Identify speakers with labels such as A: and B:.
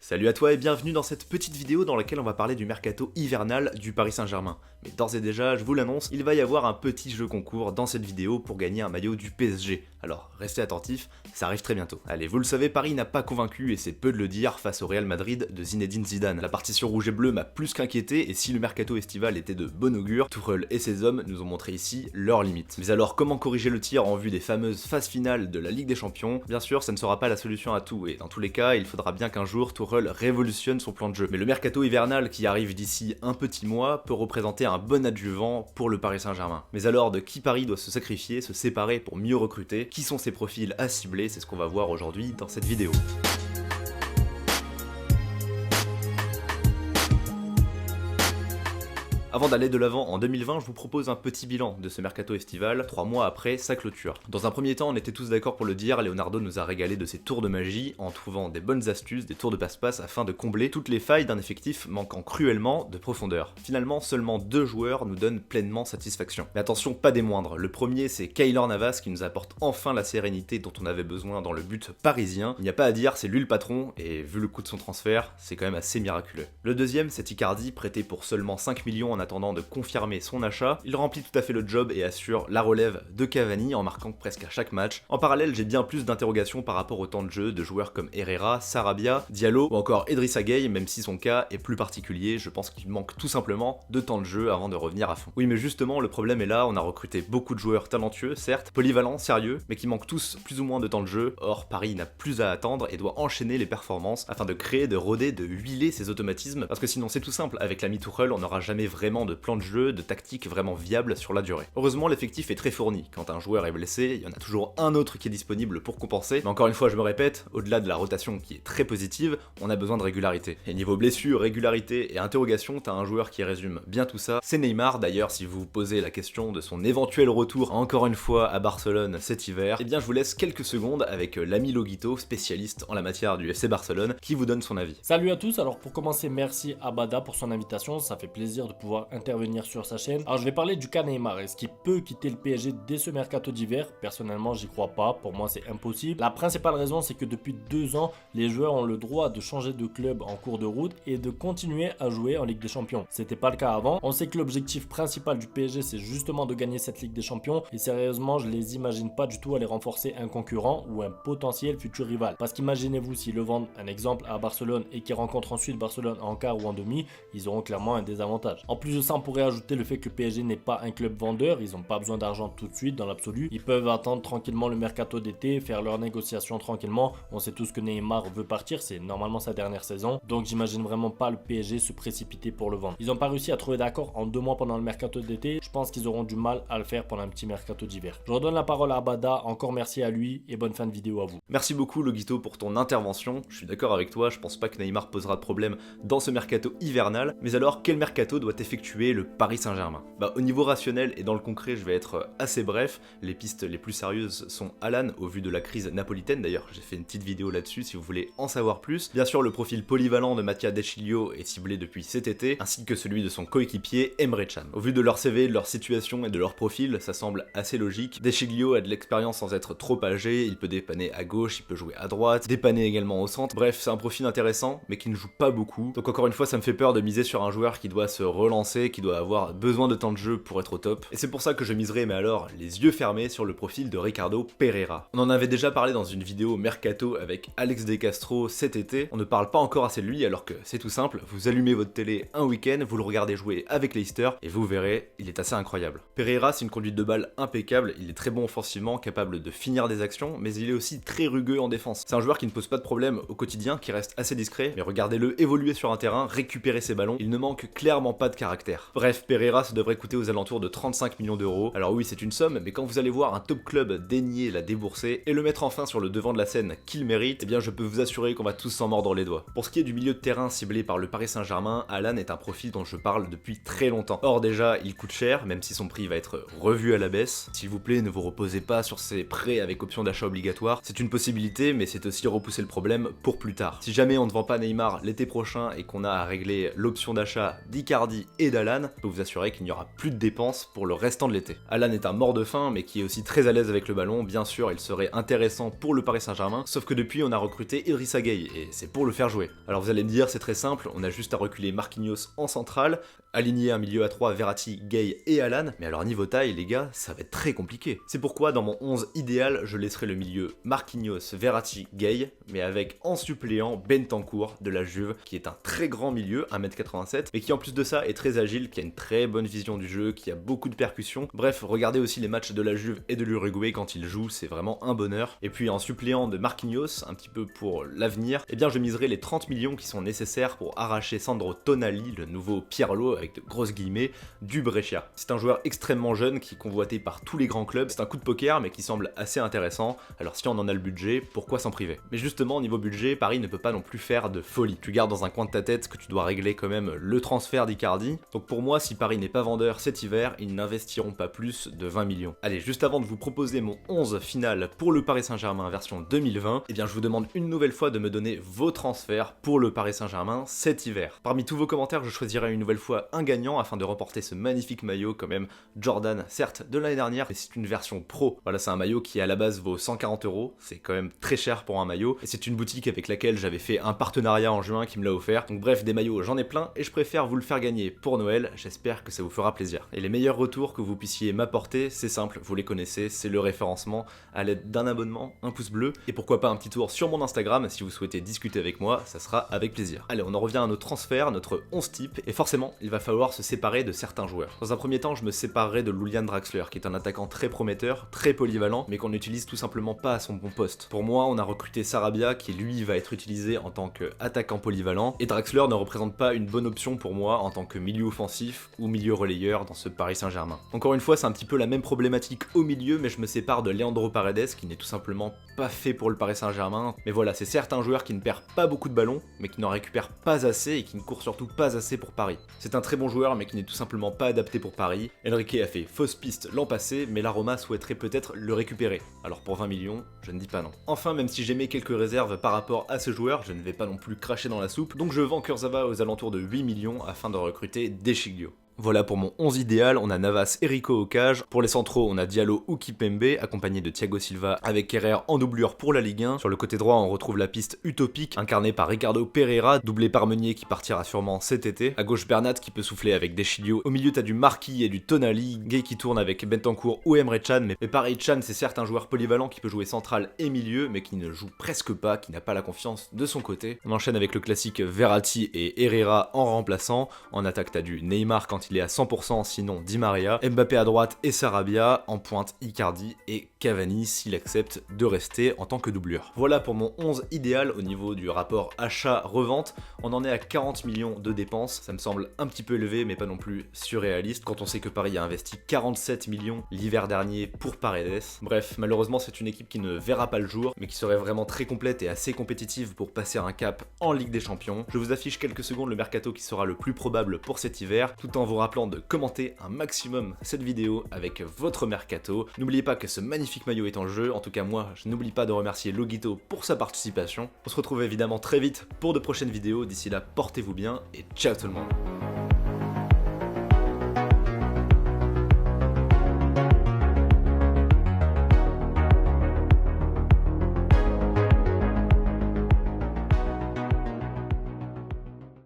A: Salut à toi et bienvenue dans cette petite vidéo dans laquelle on va parler du mercato hivernal du Paris Saint-Germain. Mais d'ores et déjà, je vous l'annonce, il va y avoir un petit jeu concours dans cette vidéo pour gagner un maillot du PSG. Alors restez attentifs, ça arrive très bientôt. Allez, vous le savez, Paris n'a pas convaincu et c'est peu de le dire face au Real Madrid de Zinedine Zidane. La partition rouge et bleue m'a plus qu'inquiété et si le mercato estival était de bon augure, Tuchel et ses hommes nous ont montré ici leurs limites. Mais alors comment corriger le tir en vue des fameuses phases finales de la Ligue des Champions? Bien sûr, ça ne sera pas la solution à tout et dans tous les cas, il faudra bien qu'un jour Tuchel révolutionne son plan de jeu. Mais le mercato hivernal qui arrive d'ici un petit mois peut représenter un bon adjuvant pour le Paris Saint-Germain. Mais alors de qui Paris doit se sacrifier, se séparer pour mieux recruter? Qui sont ses profils à cibler? C'est ce qu'on va voir aujourd'hui dans cette vidéo. Avant d'aller de l'avant en 2020, je vous propose un petit bilan de ce mercato estival, 3 mois après sa clôture. Dans un premier temps, on était tous d'accord pour le dire, Leonardo nous a régalé de ses tours de magie en trouvant des bonnes astuces, des tours de passe-passe afin de combler toutes les failles d'un effectif manquant cruellement de profondeur. Finalement, seulement 2 joueurs nous donnent pleinement satisfaction. Mais attention, pas des moindres. Le premier, c'est Keylor Navas qui nous apporte enfin la sérénité dont on avait besoin dans le but parisien. Il n'y a pas à dire, c'est lui le patron, et vu le coût de son transfert, c'est quand même assez miraculeux. Le deuxième, c'est Icardi, prêté pour seulement 5 millions en attendant de confirmer son achat. Il remplit tout à fait le job et assure la relève de Cavani en marquant presque à chaque match. En parallèle, j'ai bien plus d'interrogations par rapport au temps de jeu de joueurs comme Herrera, Sarabia, Diallo ou encore Idrissa Gueye, même si son cas est plus particulier, je pense qu'il manque tout simplement de temps de jeu avant de revenir à fond. Oui, mais justement, le problème est là, on a recruté beaucoup de joueurs talentueux, certes, polyvalents, sérieux, mais qui manquent tous plus ou moins de temps de jeu. Or, Paris n'a plus à attendre et doit enchaîner les performances afin de créer, de roder, de huiler ses automatismes, parce que sinon c'est tout simple, avec l'ami Tuchel, on n'aura jamais vraiment de plan de jeu, de tactique vraiment viable sur la durée. Heureusement, l'effectif est très fourni. Quand un joueur est blessé, il y en a toujours un autre qui est disponible pour compenser. Mais encore une fois, je me répète, au-delà de la rotation qui est très positive, on a besoin de régularité. Et niveau blessure, régularité et interrogation, t'as un joueur qui résume bien tout ça. C'est Neymar. D'ailleurs, si vous vous posez la question de son éventuel retour encore une fois à Barcelone cet hiver, eh bien je vous laisse quelques secondes avec l'ami Loguito, spécialiste en la matière du FC Barcelone, qui vous donne son avis.
B: Salut à tous, alors pour commencer, merci à Bada pour son invitation, ça fait plaisir de pouvoir intervenir sur sa chaîne. Alors je vais parler du cas Neymar. Est-ce qu'il peut quitter le PSG dès ce mercato d'hiver? Personnellement, j'y crois pas. Pour moi, c'est impossible. La principale raison, c'est que depuis 2 ans, les joueurs ont le droit de changer de club en cours de route et de continuer à jouer en Ligue des Champions. C'était pas le cas avant. On sait que l'objectif principal du PSG, c'est justement de gagner cette Ligue des Champions. Et sérieusement, je les imagine pas du tout aller renforcer un concurrent ou un potentiel futur rival. Parce qu'imaginez-vous s'ils le vendent, un exemple, à Barcelone et qu'ils rencontrent ensuite Barcelone en quart ou en demi, ils auront clairement un désavantage. En plus de ça, on pourrait ajouter le fait que le PSG n'est pas un club vendeur, ils n'ont pas besoin d'argent tout de suite dans l'absolu, ils peuvent attendre tranquillement le mercato d'été, faire leurs négociations tranquillement. On sait tous que Neymar veut partir, c'est normalement sa dernière saison, donc j'imagine vraiment pas le PSG se précipiter pour le vendre. Ils n'ont pas réussi à trouver d'accord en 2 mois pendant le mercato d'été, je pense qu'ils auront du mal à le faire pendant un petit mercato d'hiver. Je redonne la parole à Abada, encore merci à lui et bonne fin de vidéo à vous.
A: Merci beaucoup Loguito pour ton intervention, je suis d'accord avec toi, je pense pas que Neymar posera de problème dans ce mercato hivernal, mais alors quel mercato doit effectuer le Paris Saint-Germain? Au niveau rationnel et dans le concret, je vais être assez bref. Les pistes les plus sérieuses sont Alan, au vu de la crise napolitaine. D'ailleurs, j'ai fait une petite vidéo là-dessus si vous voulez en savoir plus. Bien sûr, le profil polyvalent de Mattia De Sciglio est ciblé depuis cet été, ainsi que celui de son coéquipier Emre Can. Au vu de leur CV, de leur situation et de leur profil, ça semble assez logique. De Sciglio a de l'expérience sans être trop âgé, il peut dépanner à gauche, il peut jouer à droite, dépanner également au centre. Bref, c'est un profil intéressant, mais qui ne joue pas beaucoup. Donc encore une fois, ça me fait peur de miser sur un joueur qui doit se relancer, qui doit avoir besoin de temps de jeu pour être au top. Et c'est pour ça que je miserai, mais alors, les yeux fermés sur le profil de Ricardo Pereira. On en avait déjà parlé dans une vidéo Mercato avec Alex De Castro cet été. On ne parle pas encore assez de lui alors que c'est tout simple. Vous allumez votre télé un week-end, vous le regardez jouer avec Leicester et vous verrez, il est assez incroyable. Pereira, c'est une conduite de balle impeccable. Il est très bon offensivement, capable de finir des actions, mais il est aussi très rugueux en défense. C'est un joueur qui ne pose pas de problème au quotidien, qui reste assez discret, mais regardez-le évoluer sur un terrain, récupérer ses ballons. Il ne manque clairement pas de caractère. Bref, Pereira se devrait coûter aux alentours de 35 millions d'euros. Alors oui, c'est une somme, mais quand vous allez voir un top club daigner la débourser et le mettre enfin sur le devant de la scène qu'il mérite, eh bien je peux vous assurer qu'on va tous s'en mordre les doigts. Pour ce qui est du milieu de terrain ciblé par le Paris Saint-Germain, Alan est un profil dont je parle depuis très longtemps. Or déjà, il coûte cher, même si son prix va être revu à la baisse. S'il vous plaît, ne vous reposez pas sur ces prêts avec option d'achat obligatoire. C'est une possibilité, mais c'est aussi repousser le problème pour plus tard. Si jamais on ne vend pas Neymar l'été prochain et qu'on a à régler l'option d'achat d'Icardi et et d'Alan, je peux vous assurer qu'il n'y aura plus de dépenses pour le restant de l'été. Alan est un mort de faim, mais qui est aussi très à l'aise avec le ballon. Bien sûr, il serait intéressant pour le Paris Saint-Germain, sauf que depuis on a recruté Idrissa Gueye, et c'est pour le faire jouer. Alors vous allez me dire, c'est très simple, on a juste à reculer Marquinhos en centrale, aligner un milieu à 3 Verratti, Gueye et Alan, mais alors niveau taille les gars, ça va être très compliqué. C'est pourquoi dans mon 11 idéal, je laisserai le milieu Marquinhos, Verratti, Gueye, mais avec en suppléant Bentancur de la Juve, qui est un très grand milieu, 1m87, mais qui en plus de ça est très agile, qui a une très bonne vision du jeu, qui a beaucoup de percussions. Bref, regardez aussi les matchs de la Juve et de l'Uruguay quand il joue, c'est vraiment un bonheur. Et puis en suppléant de Marquinhos, un petit peu pour l'avenir, eh bien je miserai les 30 millions qui sont nécessaires pour arracher Sandro Tonali, le nouveau Pirlo avec de grosses guillemets, du Brescia. C'est un joueur extrêmement jeune qui est convoité par tous les grands clubs, c'est un coup de poker mais qui semble assez intéressant, alors si on en a le budget, pourquoi s'en priver? Mais justement au niveau budget, Paris ne peut pas non plus faire de folie. Tu gardes dans un coin de ta tête que tu dois régler quand même le transfert d'Icardi, donc pour moi si Paris n'est pas vendeur cet hiver, ils n'investiront pas plus de 20 millions. Allez, juste avant de vous proposer mon 11 final pour le Paris Saint-Germain version 2020, eh bien je vous demande une nouvelle fois de me donner vos transferts pour le Paris Saint-Germain cet hiver. Parmi tous vos commentaires, je choisirai une nouvelle fois un gagnant afin de remporter ce magnifique maillot quand même Jordan, certes de l'année dernière, mais c'est une version pro. Voilà, c'est un maillot qui à la base vaut 140 €, c'est quand même très cher pour un maillot, et c'est une boutique avec laquelle j'avais fait un partenariat en juin qui me l'a offert. Donc bref, des maillots j'en ai plein et je préfère vous le faire gagner pour Noël, j'espère que ça vous fera plaisir. Et les meilleurs retours que vous puissiez m'apporter, c'est simple, vous les connaissez, c'est le référencement à l'aide d'un abonnement, un pouce bleu, et pourquoi pas un petit tour sur mon Instagram si vous souhaitez discuter avec moi, ça sera avec plaisir. Allez, on en revient à notre transfert, notre 11 type, et forcément, il va falloir se séparer de certains joueurs. Dans un premier temps, je me séparerai de Julian Draxler, qui est un attaquant très prometteur, très polyvalent, mais qu'on n'utilise tout simplement pas à son bon poste. Pour moi, on a recruté Sarabia, qui lui va être utilisé en tant qu'attaquant polyvalent, et Draxler ne représente pas une bonne option pour moi en tant que milieu offensif ou milieu relayeur dans ce Paris Saint-Germain. Encore une fois, c'est un petit peu la même problématique au milieu, mais je me sépare de Leandro Paredes, qui n'est tout simplement pas fait pour le Paris Saint-Germain. Mais voilà, c'est certes un joueur qui ne perd pas beaucoup de ballons, mais qui n'en récupère pas assez et qui ne court surtout pas assez pour Paris. C'est un très bon joueur, mais qui n'est tout simplement pas adapté pour Paris. Enrique a fait fausse piste l'an passé, mais la Roma souhaiterait peut-être le récupérer. Alors pour 20 millions, je ne dis pas non. Enfin, même si j'émets quelques réserves par rapport à ce joueur, je ne vais pas non plus cracher dans la soupe, donc je vends Kurzawa aux alentours de 8 millions afin de recruter Deschiglio. Voilà pour mon 11 idéal, on a Navas et Rico au cage. Pour les centraux, on a Diallo ou Kipembe, accompagné de Thiago Silva avec Kerrer en doublure pour la Ligue 1. Sur le côté droit, on retrouve la piste utopique, incarnée par Ricardo Pereira, doublé par Meunier qui partira sûrement cet été. À gauche, Bernat qui peut souffler avec Deschiglio. Au milieu, t'as du Marquis et du Tonali, Gueye qui tourne avec Bentancur ou Emre Can. Mais pareil, Can, c'est certes un joueur polyvalent qui peut jouer central et milieu, mais qui ne joue presque pas, qui n'a pas la confiance de son côté. On enchaîne avec le classique Verratti et Herrera en remplaçant. En attaque, t'as du Neymar quand il est à 100%, sinon Di Maria, Mbappé à droite et Sarabia, en pointe Icardi et Cavani s'il accepte de rester en tant que doublure. Voilà pour mon 11 idéal au niveau du rapport achat-revente. On en est à 40 millions de dépenses, ça me semble un petit peu élevé mais pas non plus surréaliste quand on sait que Paris a investi 47 millions l'hiver dernier pour Paredes. Bref, malheureusement c'est une équipe qui ne verra pas le jour mais qui serait vraiment très complète et assez compétitive pour passer un cap en Ligue des Champions. Je vous affiche quelques secondes le mercato qui sera le plus probable pour cet hiver, tout en vous rappelant de commenter un maximum cette vidéo avec votre mercato. N'oubliez pas que ce magnifique maillot est en jeu, en tout cas moi je n'oublie pas de remercier Loguito pour sa participation. On se retrouve évidemment très vite pour de prochaines vidéos, d'ici là portez-vous bien et ciao tout le monde.